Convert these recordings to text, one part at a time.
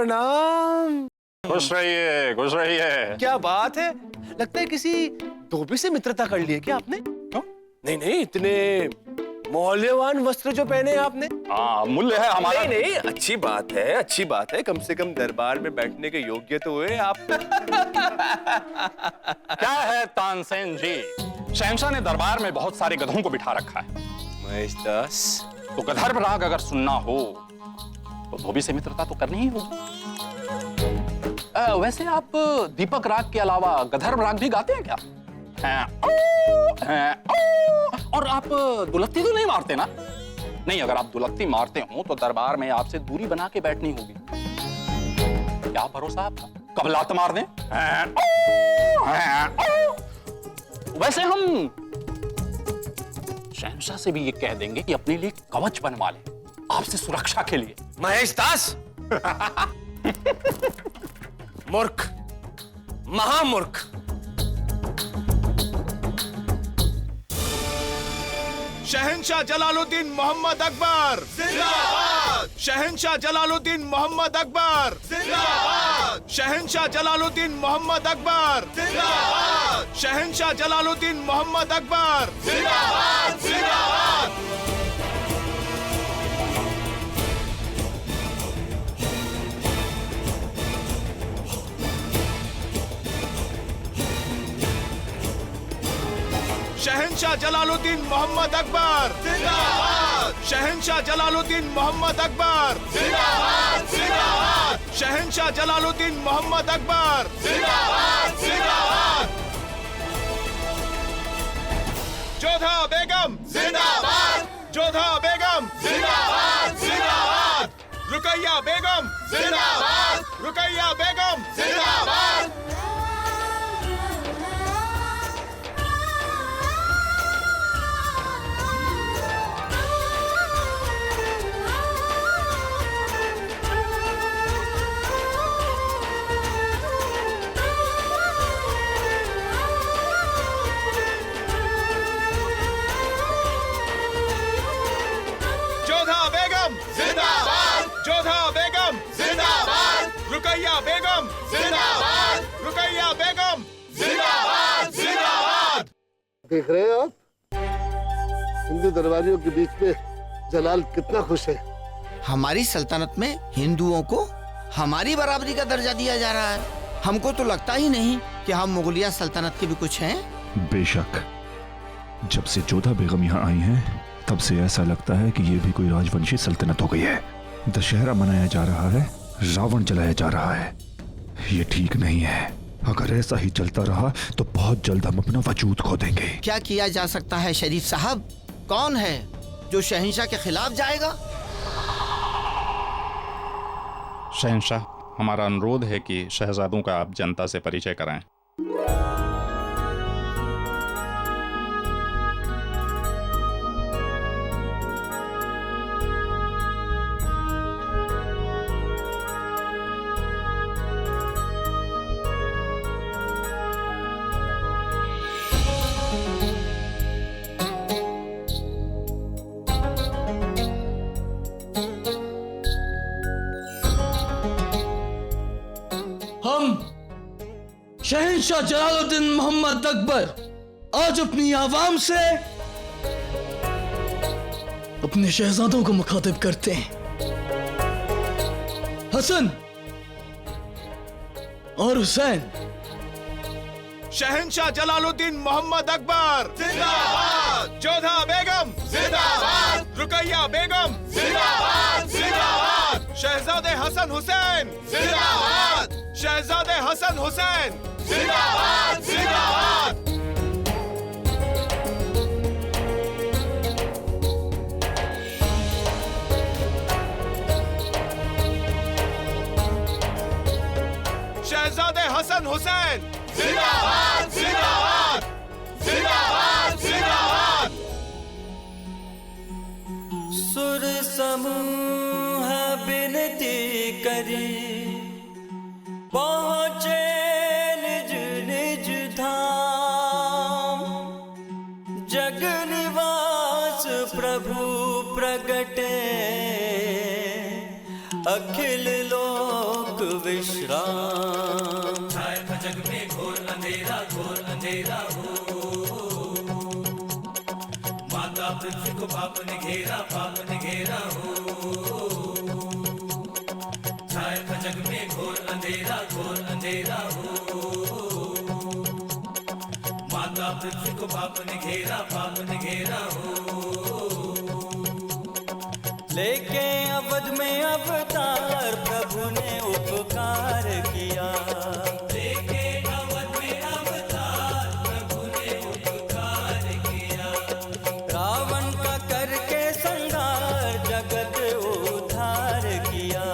प्रणाम। खुश रहिए, खुश रहिए। क्या बात है, लगता है किसी धोबी से मित्रता कर ली है क्या आपने? नहीं नहीं, इतने मौल्यवान वस्त्र जो पहने हैं आपने। हाँ, मूल्य है हमारा। नहीं नहीं, अच्छी बात है, अच्छी बात है। कम से कम दरबार में बैठने के योग्य तो हुए आप। क्या है तानसेन जी, शहंशाह ने दरबार में बहुत सारे गधों को बिठा रखा है। महेश दास, तो गंधर्व राग अगर सुनना हो तो धोबी से मित्रता तो करनी ही होगी। वैसे आप दीपक राग के अलावा गंधर्व राग भी गाते हैं क्या? और आप दुलत्ती तो नहीं मारते ना? नहीं, अगर आप दुलत्ती मारते हो तो दरबार में आपसे दूरी बना के बैठनी होगी। क्या भरोसा आपका, कब लात मार दें? वैसे हम शहंशाह से भी ये कह देंगे कि अपने लिए कवच बनवा ले, आपसे सुरक्षा के लिए। महेश दास। मूर्ख, महामूर्ख। शहंशाह जलालुद्दीन मोहम्मद अकबर जिंदाबाद। शहंशाह जलालुद्दीन मोहम्मद अकबर जिंदाबाद। शहंशाह जलालुद्दीन मोहम्मद अकबर जिंदाबाद। शहंशाह जलालुद्दीन मोहम्मद अकबर जिंदाबाद जिंदाबाद। शहंशाह जलालुद्दीन मोहम्मद अकबर जिंदाबाद। शहंशाह जलालुद्दीन मोहम्मद अकबर जिंदाबाद जिंदाबाद। शहंशाह जलालुद्दीन मोहम्मद अकबर जिंदाबाद जिंदाबाद। जोधा बेगम जिंदाबाद। जोधा बेगम जिंदाबाद जिंदाबाद। रुकैया बेगम जिंदाबाद। रुकैया बेगम जिंदाबाद। जोधा बेगम जिंदाबाद। रुकैया बेगम जिंदाबाद। रुकैया बेगम जिंदाबाद जिंदाबाद। देख रहे हैं आप, हिंदू दरबारियों के बीच में जलाल कितना खुश है। हमारी सल्तनत में हिंदुओं को हमारी बराबरी का दर्जा दिया जा रहा है। हमको तो लगता ही नहीं कि हम मुगलिया सल्तनत के भी कुछ हैं। बेशक, जब से जोधा बेगम यहाँ आई हैं, तब से ऐसा लगता है कि ये भी कोई राजवंशी सल्तनत हो गई है। दशहरा मनाया जा रहा है, रावण जलाया जा रहा है। ये ठीक नहीं है। अगर ऐसा ही चलता रहा तो बहुत जल्द हम अपना वजूद खो देंगे। क्या किया जा सकता है शरीफ साहब? कौन है जो शहंशाह के खिलाफ जाएगा? शहंशाह, हमारा अनुरोध है कि शहजादों का आप जनता से परिचय कराएं। शहंशाह जलालुद्दीन मोहम्मद अकबर आज अपनी आवाम से अपने शहजादों को मुखातिब करते हैं। हसन और हुसैन। शहंशाह जलालुद्दीन मोहम्मद अकबर जिंदाबाद। जोधा बेगम जिंदाबाद। रुकैया बेगम जिंदाबाद जिंदाबाद। शहजादे हसन हुसैन जिंदाबाद। शहजादे हसन हुसैन जिंदाबाद जिंदाबाद। शहजादे हसन हुसैन जिंदाबाद जिंदाबाद जिंदाबाद जिंदाबाद। सुर समूह बिनती करी पहुँचे निज निज धाम। जग निवास प्रभु प्रगटे अखिल लोक विश्राम। जग में घोर अंधेरा हो, माता पृथ्वी को पाप ने घेरा हो। छाया था जग में घोर अंधेरा हो, माता पृथ्वी को पाप ने घेरा हो। लेके अवध में अवतार प्रभु ने उपकार किया। लेके अवध में अवतार प्रभु ने उपकार किया। रावण का करके संहार जगत उद्धार किया।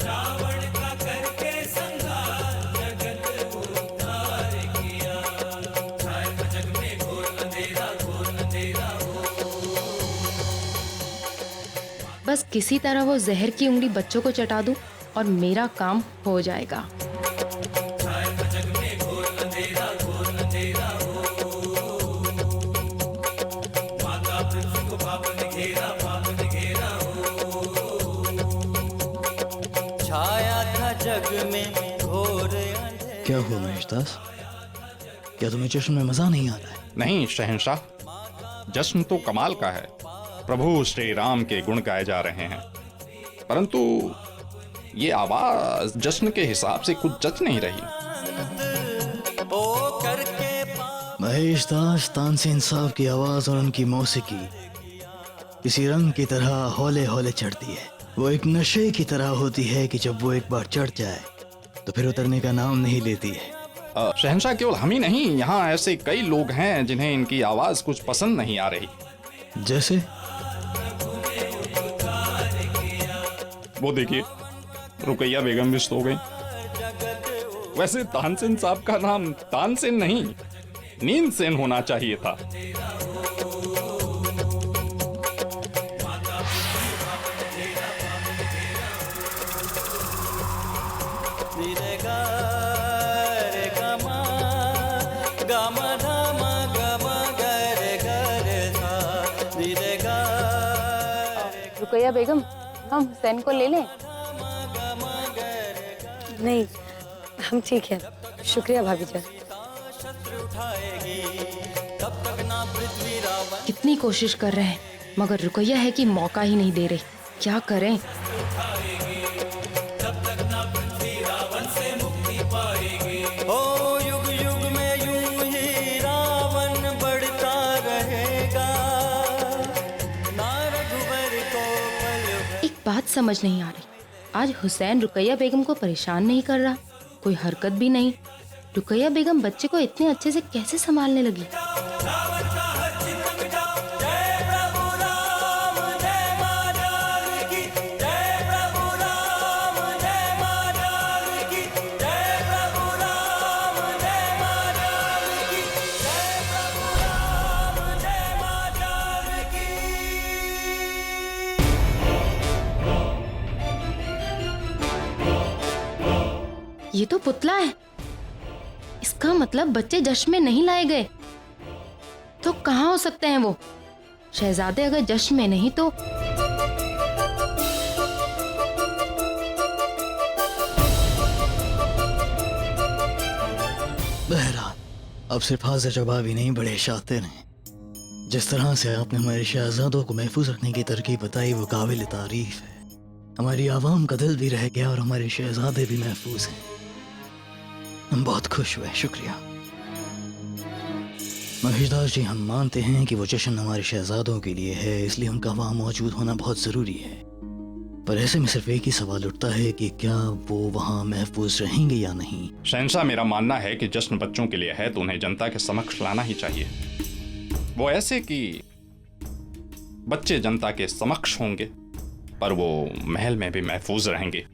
रावण का करके संहार जगत उद्धार किया। छाया था जग में घोर अंधेरा हो। बस किसी तरह वो जहर की उंगली बच्चों को चटा दूं और मेरा काम हो जाएगा। छाया था जग में घोर अंधेरा हो, माता पृथ्वी को पाप ने घेरा हो। छाया था जग में घोर अंधेरा। क्या हुआ महेशदास, क्या तुम्हें जश्न में मजा नहीं आ रहा है? नहीं शहंशाह, जश्न तो कमाल का है। प्रभु श्री राम के गुण गाए जा रहे हैं, परंतु ये आवाज जश्न के हिसाब से कुछ जच नहीं रही। ओ करके महेशदास, तानसेन साहब की आवाज और उनकी मौसीकी किसी रंग की तरह हौले हौले चढ़ती है। वो एक नशे की तरह होती है कि जब वो एक बार चढ़ जाए तो फिर उतरने का नाम नहीं लेती है। शहंशाह, केवल हम ही नहीं, यहाँ ऐसे कई लोग हैं जिन्हें इनकी आवाज कुछ पसंद नहीं आ रही। जैसे वो देखिए, रुकैया बेगम भी सो गई। वैसे तानसेन साहब का नाम तानसेन नहीं, नींद सेन होना चाहिए था। रुकैया बेगम, हम हुसैन को ले लें? नहीं, हम ठीक है, शुक्रिया भाभी जान। कितनी कोशिश कर रहे हैं मगर रुकैया है कि मौका ही नहीं दे रही। क्या करें? ओ युग युग में यूं ही रावण बढ़ता रहेगा, ना रघुवर को पल। एक बात समझ नहीं आ रही, आज हुसैन रुकैया बेगम को परेशान नहीं कर रहा, कोई हरकत भी नहीं। रुकैया बेगम बच्चे को इतने अच्छे से कैसे संभालने लगी? ये तो पुतला है। इसका मतलब बच्चे जश्न में नहीं लाए गए। तो कहाँ हो सकते हैं वो? शहजादे अगर जश्न में नहीं तो बहरहाल, अब सिर्फ हाजिर जवाब ही नहीं, बड़े शातिर हैं। जिस तरह से आपने हमारे शहजादों को महफूज रखने की तरकीब बताई वो काबिल तारीफ है। हमारी आवाम का दिल भी रह गया और हमारे शहजादे भी महफूज हैं। हम बहुत खुश हुए, शुक्रिया। महेशदास जी, हम मानते हैं कि वो जश्न हमारे शहजादों के लिए है, इसलिए उनका वहाँ मौजूद होना बहुत ज़रूरी है। पर ऐसे में सिर्फ एक ही सवाल उठता है कि क्या वो वहाँ महफूज रहेंगे या नहीं। शहंशाह, मेरा मानना है कि जश्न बच्चों के लिए है तो उन्हें जनता के समक्ष लाना ही चाहिए। वो ऐसे कि बच्चे जनता के समक्ष होंगे पर वो महल में भी महफूज रहेंगे।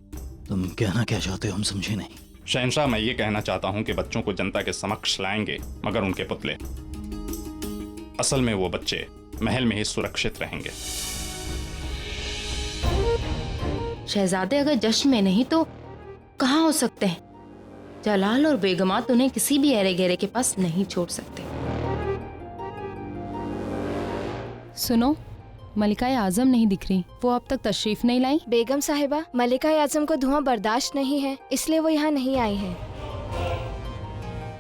तुम कहना क्या चाहते हो, हम समझे नहीं। शहंशाह, मैं ये कहना चाहता हूँ कि बच्चों को जनता के समक्ष लाएंगे मगर उनके पुतले, असल में वो बच्चे महल में ही सुरक्षित रहेंगे। शहजादे अगर जश्न में नहीं तो कहाँ हो सकते हैं? जलाल और बेगमात उन्हें किसी भी ऐरे गहरे के पास नहीं छोड़ सकते। सुनो, मलिकाए आजम नहीं दिख रही, वो अब तक तशरीफ नहीं लाई। बेगम साहिबा, मलिका आजम को धुआं बर्दाश्त नहीं है, इसलिए वो यहाँ नहीं आई है।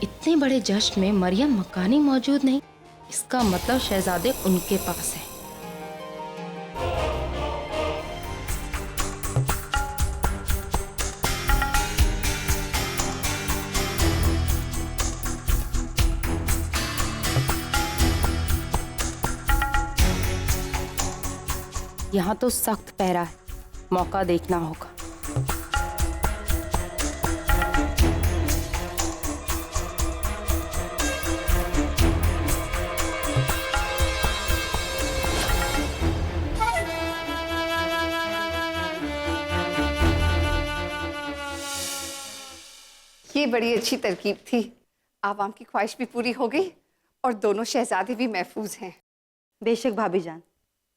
इतने बड़े जश्न में मरियम मकानी मौजूद नहीं, इसका मतलब शहजादे उनके पास है। यहाँ तो सख्त पहरा है, मौका देखना होगा। ये बड़ी अच्छी तरकीब थी। आवाम की ख्वाहिश भी पूरी हो गई और दोनों शहजादे भी महफूज हैं। बेशक भाभी जान,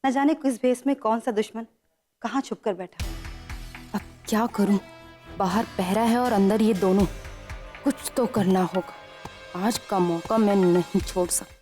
न जाने किस भेस में कौन सा दुश्मन कहाँ छुप कर बैठा। अब क्या करूं? बाहर पहरा है और अंदर ये दोनों। कुछ तो करना होगा, आज का मौका मैं नहीं छोड़ सकती।